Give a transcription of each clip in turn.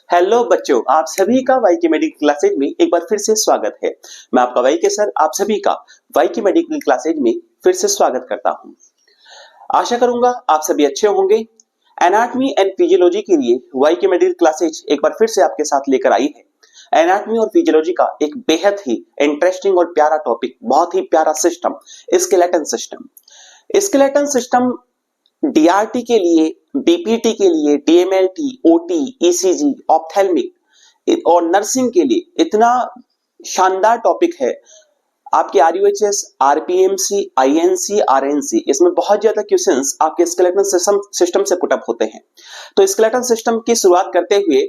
Hello बच्चों, आप सभी का वाई के मेडिकल क्लासेज में एक बार फिर से स्वागत है। मैं आपका वाई के सर आप सभी का वाई के मेडिकल क्लासेज में फिर से स्वागत करता हूं। आशा करूंगा आप सभी अच्छे होंगे। एनाटॉमी एंड फिजियोलॉजी के लिए वाई के मेडिकल क्लासेज एक बार फिर से आपके साथ लेकर आई है। एनाटॉमी और फिजियोलॉजी का एक बेहद ही इंटरेस्टिंग और प्यारा टॉपिक, बहुत ही प्यारा system, skeleton system. Skeleton system DRT के लिए, बीपीटी के लिए, डीएमएलटी, ओटी, ईसीजी, ऑप्थेल्मिक और नर्सिंग के लिए इतना शानदार टॉपिक है। आपके आरयूएचएस, आरपीएमसी, आईएनसी, आरएनसी, इसमें बहुत ज्यादा क्वेश्चंस आपके स्केलेटन सिस्टम से पुट अप होते हैं। तो स्केलेटन सिस्टम की शुरुआत करते हुए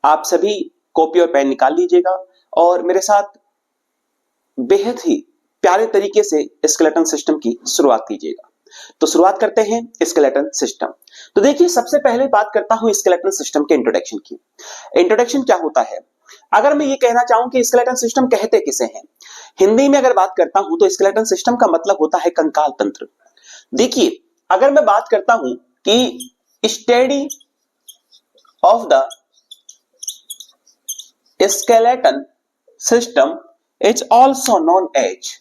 आप सभी कॉपी और पेन निकाल लीजिएगा और मेरे साथ बेहद ही प्यारे तरीके से स्केलेटन सिस्टम की शुरुआत कीजिएगा। तो शुरुआत करते हैं स्केलेटन सिस्टम। तो देखिए, सबसे पहले बात करता हूं स्केलेटन सिस्टम के इंट्रोडक्शन की। इंट्रोडक्शन क्या होता है? अगर मैं ये कहना चाहूं कि स्केलेटन सिस्टम कहते किसे हैं, हिंदी में अगर बात करता हूं तो स्केलेटन सिस्टम का मतलब होता है कंकाल तंत्र। देखिए, अगर मैं बात करता हूं कि study of the skeleton system is also known as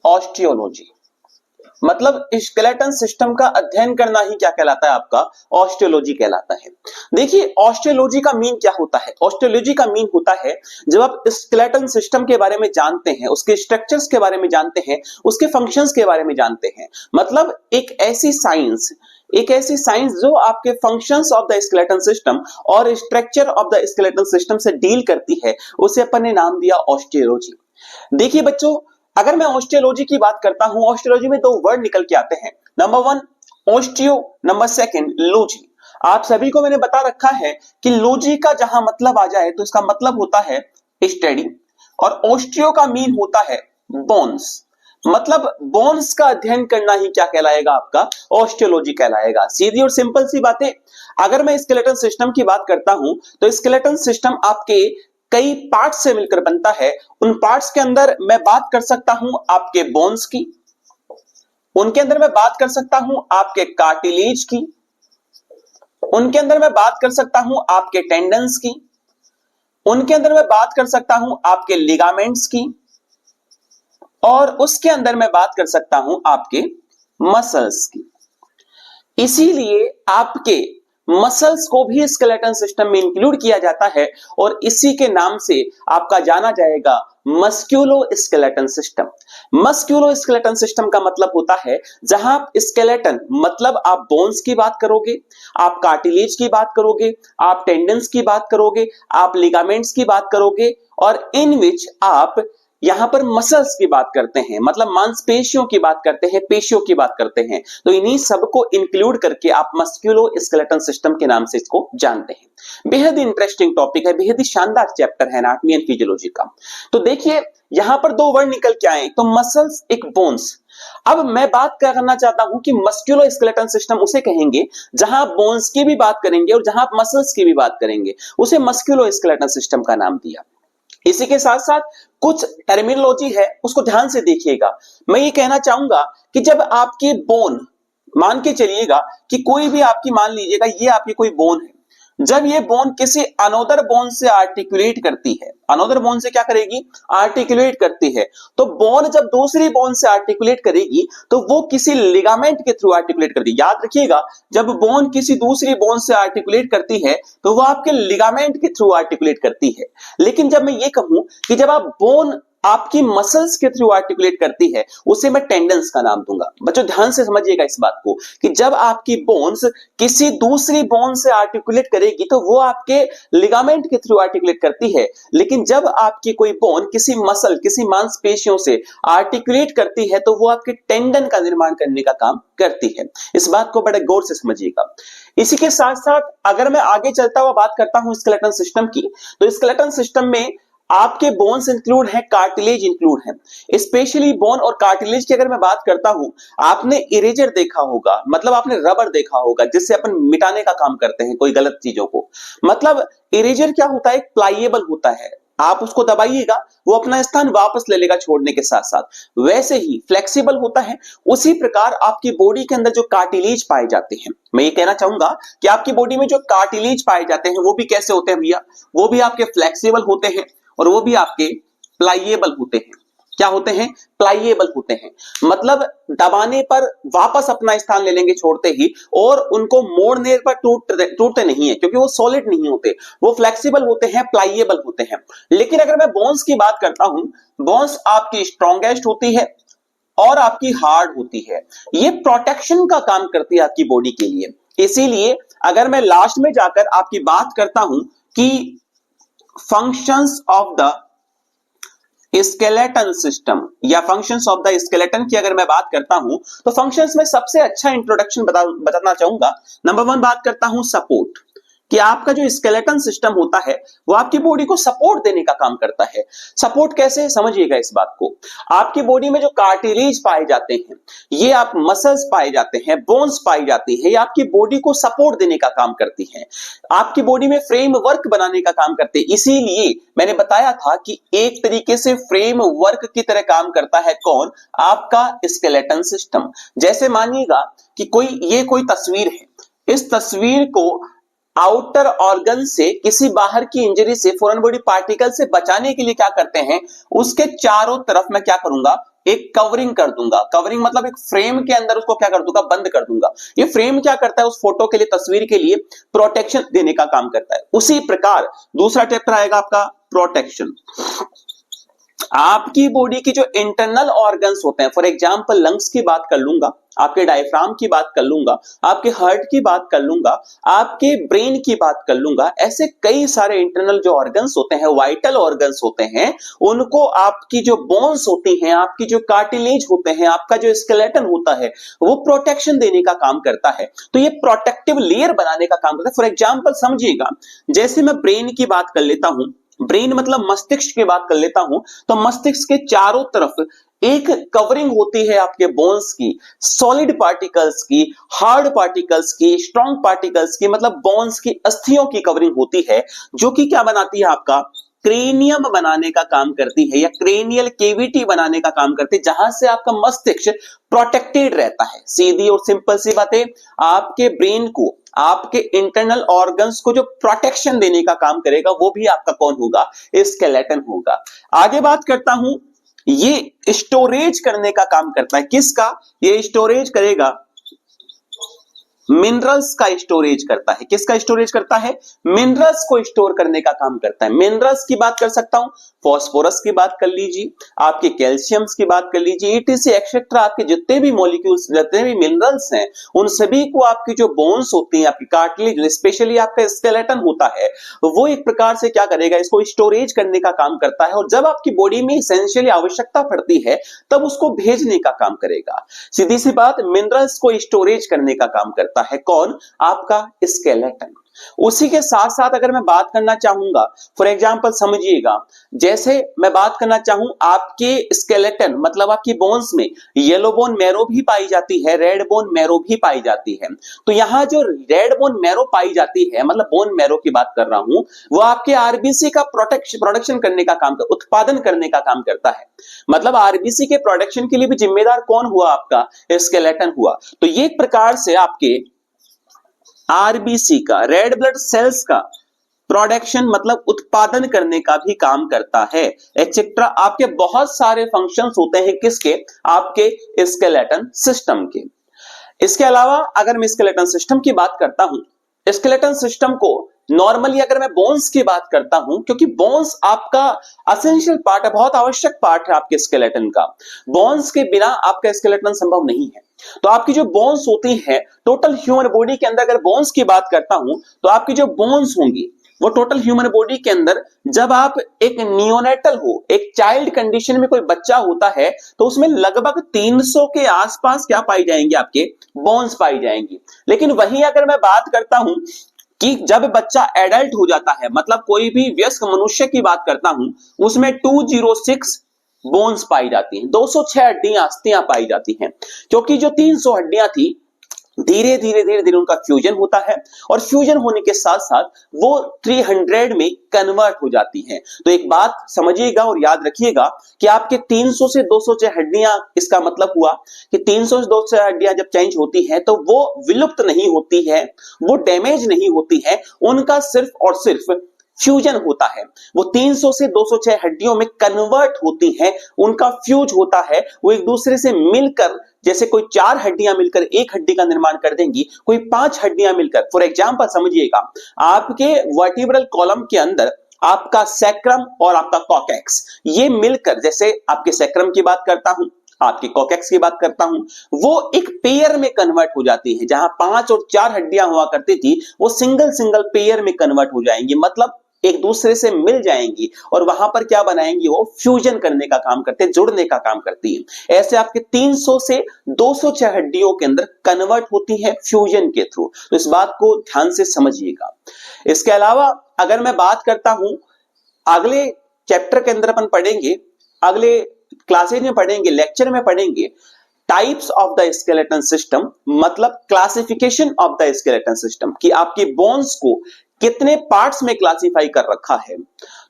osteology. मतलब स्केलेटन सिस्टम का अध्ययन करना ही क्या कहलाता है? आपका ऑस्टियोलॉजी कहलाता है। देखिए, ऑस्टियोलॉजी का मीन क्या होता है? ऑस्टियोलॉजी का मीन होता है जब आप स्केलेटन सिस्टम के बारे में जानते हैं, उसके स्ट्रक्चर्स के बारे में जानते हैं, उसके फंक्शंस के बारे में जानते हैं। मतलब एक ऐसी साइंस जो आपके functions of the skeleton system और structure of the skeleton system से डील करती है, उसे अपन ने नाम दिया ऑस्टियोलॉजी। देखिए बच्चों, अगर मैं ऑस्टियोलॉजी की बात करता हूं, ऑस्टियोलॉजी में दो वर्ड निकल के आते हैं। Number one osteo, number second logy. आप सभी को मैंने बता रखा है कि लॉजी का जहां मतलब आ जाए तो इसका मतलब होता है स्टडी, और ऑस्टियो का मीन होता है बोन्स। मतलब बोन्स का अध्ययन करना ही क्या कहलाएगा? आपका ऑस्टियोलॉजी कहलाएगा। सीधी और सिंपल सी बातें। अगर मैं स्केलेटन सिस्टम की बात करता हूं तो स्केलेटन सिस्टम आपके कई पार्ट्स से मिलकर बनता है। उन पार्ट्स के अंदर मैं बात कर सकता हूं आपके बोन्स की, उनके अंदर मैं बात कर सकता हूं आपके कार्टिलेज की, उनके अंदर मैं बात कर सकता हूं आपके टेंडन्स की, उनके अंदर मैं बात कर सकता हूं आपके लिगामेंट्स की, और उसके अंदर मैं बात कर सकता हूं आपके मसल्स की। इसीलिए आपके मसल्स को भी स्केलेटन सिस्टम में इंक्लूड किया जाता है और इसी के नाम से आपका जाना जाएगा musculo skeleton system. Musculo skeleton system का मतलब होता है जहां आप स्केलेटन, मतलब आप बोन्स की बात करोगे, आप कार्टिलेज की बात करोगे, आप टेंडन्स की बात करोगे, आप लिगामेंट्स की बात करोगे, और इन विच आप यहां पर मसल्स की बात करते हैं, मतलब मांसपेशियों की बात करते हैं, पेशियों की बात करते हैं। तो इन्हीं सबको इंक्लूड करके आप मस्क्यूलो स्केलेटन सिस्टम के नाम से इसको जानते हैं। बेहद इंटरेस्टिंग टॉपिक है, बेहद ही शानदार चैप्टर है एनाटॉमी एंड फिजियोलॉजी का। तो देखिए, यहां पर दो वर्ड निकल के आए, तो मसल्स, एक बोन्स। अब मैं बात क्या करना चाहता हूं कि मस्क्यूलो स्केलेटन सिस्टम उसे कहेंगे जहां आप बोन्स की भी बात करेंगे और जहां आप मसल्स की भी बात करेंगे, उसे मस्क्यूलो स्केलेटन सिस्टम का नाम दिया। इसी के साथ साथ कुछ टर्मिनोलॉजी है, उसको ध्यान से देखिएगा। मैं ये कहना चाहूंगा कि जब आपकी बोन, मान के चलिएगा कि कोई भी आपकी, मान लीजिएगा ये आपकी कोई बोन है, जब ये बोन किसी अनोदर बोन से आर्टिकुलेट करती है, अनोदर बोन से क्या करेगी? आर्टिकुलेट करती है। तो बोन जब दूसरी बोन से आर्टिकुलेट करेगी तो वो किसी लिगामेंट के थ्रू आर्टिकुलेट करती है। याद रखिएगा, जब बोन किसी दूसरी बोन से आर्टिकुलेट करती है तो वो आपके लिगामेंट के थ्रू आर्टिकुलेट करती है। लेकिन जब मैं ये कहूं कि जब आप बोन आपकी मसल्स के थ्रू आर्टिकुलेट करती है, उसे मैं टेंडन्स का नाम दूंगा। बच्चों ध्यान से समझिएगा इस बात को कि जब आपकी बोन्स किसी दूसरी बोन से आर्टिकुलेट करेगी तो वो आपके लिगामेंट के थ्रू आर्टिकुलेट करती है, लेकिन जब आपकी कोई बोन किसी मसल, किसी मांसपेशियों से आर्टिकुलेट करती है तो वो आपके टेंडन का निर्माण करने का काम करती है। इस बात को बड़े गौर से समझिएगा। इसी के साथ साथ अगर मैं आगे चलता हुआ बात करता हूं स्केलेटन सिस्टम की, तो स्केलेटन सिस्टम में आपके बोन्स इंक्लूड है, कार्टिलेज इंक्लूड है। स्पेशली बोन और कार्टिलेज की अगर मैं बात करता हूं, आपने इरेजर देखा होगा, मतलब आपने रबर देखा होगा जिससे अपन मिटाने का काम करते हैं कोई गलत चीजों को। मतलब इरेजर क्या होता है? प्लाइएबल होता है, आप उसको दबाइएगा, वो अपना स्थान वापस ले लेगा छोड़ने के साथ साथ। वैसे ही फ्लेक्सिबल होता है। उसी प्रकार आपकी बॉडी के अंदर जो कार्टिलेज पाए जाते हैं, मैं ये कहना चाहूंगा कि आपकी बॉडी में जो कार्टिलेज पाए जाते हैं वो भी कैसे होते हैं भैया, वो भी आपके फ्लेक्सिबल होते हैं और वो भी आपके प्लाइएबल होते हैं। क्या होते हैं? प्लाइएबल होते हैं। मतलब दबाने पर वापस अपना स्थान ले लेंगे छोड़ते ही, और उनको मोड़ने पर टूटते नहीं है, क्योंकि वो सॉलिड नहीं होते, वो फ्लेक्सिबल होते हैं, प्लाइएबल होते हैं। लेकिन अगर मैं बोन्स की बात करता हूं, बोन्स आपकी स्ट्रॉन्गेस्ट होती है और आपकी हार्ड होती है। ये प्रोटेक्शन का काम करती है आपकी बॉडी के लिए। इसीलिए अगर मैं लास्ट में जाकर आपकी बात करता हूं कि functions of the skeleton system या फंक्शंस ऑफ द स्केलेटन की अगर मैं बात करता हूं, तो फंक्शंस में सबसे अच्छा इंट्रोडक्शन बताना चाहूंगा। नंबर 1 बात करता हूं सपोर्ट, कि आपका जो स्केलेटन सिस्टम होता है वो आपकी बॉडी को सपोर्ट देने का काम करता है। सपोर्ट कैसे, समझिएगा इस बात को। आपकी बॉडी में जो कार्टिलेज पाए जाते हैं, ये आप मसल्स पाए जाते हैं, बोन्स पाई जाती है, ये आपकी बॉडी को सपोर्ट देने का काम करती है, आपकी बॉडी में फ्रेमवर्क बनाने का काम करते हैं। इसीलिए मैंने बताया था कि एक तरीके से फ्रेमवर्क की तरह काम करता है कौन? आपका स्केलेटन सिस्टम। जैसे मानिएगा कि कोई तस्वीर है, इस तस्वीर को आउटर ऑर्गन से, किसी बाहर की इंजरी से, फॉरेन बॉडी पार्टिकल से बचाने के लिए क्या करते हैं, उसके चारों तरफ मैं क्या करूंगा, एक कवरिंग कर दूंगा। कवरिंग मतलब एक फ्रेम के अंदर उसको क्या कर दूंगा, बंद कर दूंगा। ये फ्रेम क्या करता है, उस फोटो के लिए, तस्वीर के लिए प्रोटेक्शन देने का काम करता है। उसी प्रकार दूसरा चैप्टर आएगा आपका प्रोटेक्शन। आपकी बॉडी की जो इंटरनल ऑर्गन्स होते हैं, फॉर एग्जांपल लंग्स की बात कर लूंगा, आपके डायफ्राम की बात कर लूंगा, आपके हार्ट की बात कर लूंगा, आपके ब्रेन की बात कर लूंगा, ऐसे कई सारे इंटरनल जो ऑर्गन्स होते हैं, वाइटल ऑर्गन्स होते हैं, उनको आपकी जो बोन्स होती हैं, आपकी जो कार्टिलेज होते हैं, आपका जो स्केलेटन होता है, वो प्रोटेक्शन देने का काम करता है। तो ये प्रोटेक्टिव लेयर बनाने का काम करता है। फॉर एग्जांपल समझिएगा, जैसे मैं ब्रेन की बात कर लेता हूं, ब्रेन मतलब मस्तिष्क की बात कर लेता हूं, तो मस्तिष्क के चारों तरफ एक कवरिंग होती है आपके बोन्स की, सॉलिड पार्टिकल्स की, हार्ड पार्टिकल्स की, स्ट्रॉन्ग पार्टिकल्स की, मतलब बोन्स की, अस्थियों की कवरिंग होती है, जो कि क्या बनाती है, आपका क्रेनियम बनाने का काम करती है, या क्रेनियल केविटी बनाने का काम करती है, जहां से आपका मस्तिष्क प्रोटेक्टेड रहता है। सीधी और सिंपल सी बातें, आपके ब्रेन को, आपके इंटरनल ऑर्गन्स को जो प्रोटेक्शन देने का काम करेगा, वो भी आपका कौन होगा, स्केलेटन होगा। आगे बात करता हूं, ये स्टोरेज करने का काम करता है। किसका? ये स्टोरेज करेगा, मिनरल्स का स्टोरेज करता है। किसका स्टोरेज करता है? मिनरल्स को स्टोर करने का काम करता है। मिनरल्स की बात कर सकता हूं, फास्फोरस की बात कर लीजिए, आपके कैल्शियम्स की बात कर लीजिए, ईटीसी एक्सेट्रा, आपके जितने भी मॉलिक्यूल्स, जितने भी मिनरल्स हैं, उन सभी को आपकी जो बोन्स होती हैं, आपकी कार्टिलेज, स्पेशली आपका स्केलेटन होता है, वो एक प्रकार से क्या करेगा, इसको स्टोरेज करने का काम करता है। और जब आपकी बॉडी में एसेंशियली आवश्यकता पड़ती है, तब उसको भेजने का काम करेगा। सीधी सी बात, मिनरल्स को स्टोरेज करने का काम करता है कौन? आपका स्केलेटन। उसी के साथ साथ अगर मैं बात करना चाहूंगा, फॉर एग्जांपल समझिएगा, जैसे मैं बात करना चाहूं, आपके स्केलेटन मतलब आपकी बोन्स में येलो बोन मैरो भी पाई जाती है, रेड बोन मैरो भी पाई जाती है। तो यहां जो रेड बोन मैरो पाई जाती है, मतलब बोन मैरो की बात कर रहा हूं, वो आपके आरबीसी का प्रोडक्शन करने का काम, उत्पादन करने का काम करता है। मतलब आरबीसी के प्रोडक्शन के लिए भी जिम्मेदार कौन हुआ? आपका स्केलेटन हुआ। तो ये एक प्रकार से आपके आरबीसी का, रेड ब्लड सेल्स का प्रोडक्शन मतलब उत्पादन करने का भी काम करता है, एक्सेट्रा। आपके बहुत सारे फंक्शंस होते हैं, किसके? आपके स्केलेटन सिस्टम के। इसके अलावा अगर मैं स्केलेटन सिस्टम की बात करता हूं, स्केलेटन सिस्टम को नॉर्मली अगर मैं बोन्स की बात करता हूं, क्योंकि बोन्स आपका एसेंशियल पार्ट है, बहुत आवश्यक पार्ट है आपके स्केलेटन का। बोन्स के बिना आपका स्केलेटन संभव नहीं है। तो आपकी जो बोन्स होती है, टोटल ह्यूमन बॉडी के अंदर अगर बोन्स की बात करता हूं, तो आपकी जो बोन्स होंगी वो टोटल ह्यूमन बॉडी के अंदर, जब आप एक नियोनेटल हो, एक चाइल्ड कंडीशन में कोई बच्चा होता है, तो उसमें लगभग 300 के आसपास क्या पाई जाएंगे, आपके बोन्स पाई जाएंगी। लेकिन वहीं अगर मैं बात करता हूं कि जब बच्चा एडल्ट हो जाता है, मतलब कोई भी वयस्क मनुष्य की बात करता हूं, उसमें 206 बोन्स पाई जाती हैं, 206 हड्डियां, अस्थियां पाई जाती हैं। क्योंकि जो 300 हड्डियां थी धीरे धीरे उनका फ्यूजन होता है और फ्यूजन होने के साथ साथ वो 300 में कन्वर्ट हो जाती हैं। तो एक बात समझिएगा और याद रखिएगा कि आपके 300 से 206 हड्डियां, इसका मतलब हुआ कि 300 से 206 हड्डियां जब चेंज होती हैं तो वो विलुप्त नहीं होती है, वो डैमेज नहीं होती है, उनका सिर्फ और सिर्फ फ्यूजन होता है। वो 300 से 206 हड्डियों में कन्वर्ट होती हैं, उनका फ्यूज होता है, वो एक दूसरे से मिलकर, जैसे कोई 4 हड्डियां मिलकर एक हड्डी का निर्माण कर देंगी, कोई 5 हड्डियां मिलकर, फॉर एग्जांपल समझिएगा, आपके वर्टिब्रल कॉलम के अंदर आपका सैक्रम और आपका कॉकेक्स ये मिलकर, जैसे आपके सैक्रम की बात करता हूं, आपके कॉकेक्स की बात करता हूं, वो एक पेयर में कन्वर्ट हो जाती है। जहां 5 और 4 हड्डियां हुआ करती थी वो सिंगल सिंगल पेयर में कन्वर्ट हो जाएंगी, मतलब एक दूसरे से मिल जाएंगी और वहां पर क्या बनाएंगी, वो फ्यूजन करने का काम करते हैं, जुड़ने का काम करती है। ऐसे आपके 300 से 206 हड्डियों के अंदर कन्वर्ट होती है फ्यूजन के थ्रू। तो इस बात को ध्यान से समझिएगा। इसके अलावा अगर मैं बात करता हूं, अगले चैप्टर के अंदर अपन पढ़ेंगे, अगले क्लासेज में पढ़ेंगे, लेक्चर में पढ़ेंगे types of the skeleton system, मतलब classification of the skeleton system, कि आपकी बोन्स को कितने पार्ट्स में क्लासिफाई कर रखा है।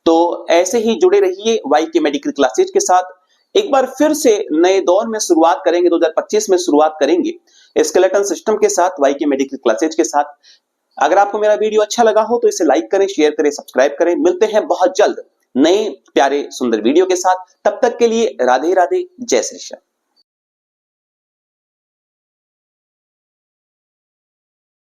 तो ऐसे ही जुड़े रहिए वाई के मेडिकल क्लासेज के साथ। एक बार फिर से नए दौर में शुरुआत करेंगे, 2025 में शुरुआत करेंगे स्केलेटन सिस्टम के साथ, वाई के मेडिकल क्लासेज के साथ। अगर आपको मेरा वीडियो अच्छा लगा हो तो इसे लाइक करें, शेयर करें, सब्सक्राइब करें। मिलते हैं बहुत जल्द नए प्यारे सुंदर वीडियो के साथ। तब तक के लिए राधे राधे, जय श्री कृष्ण।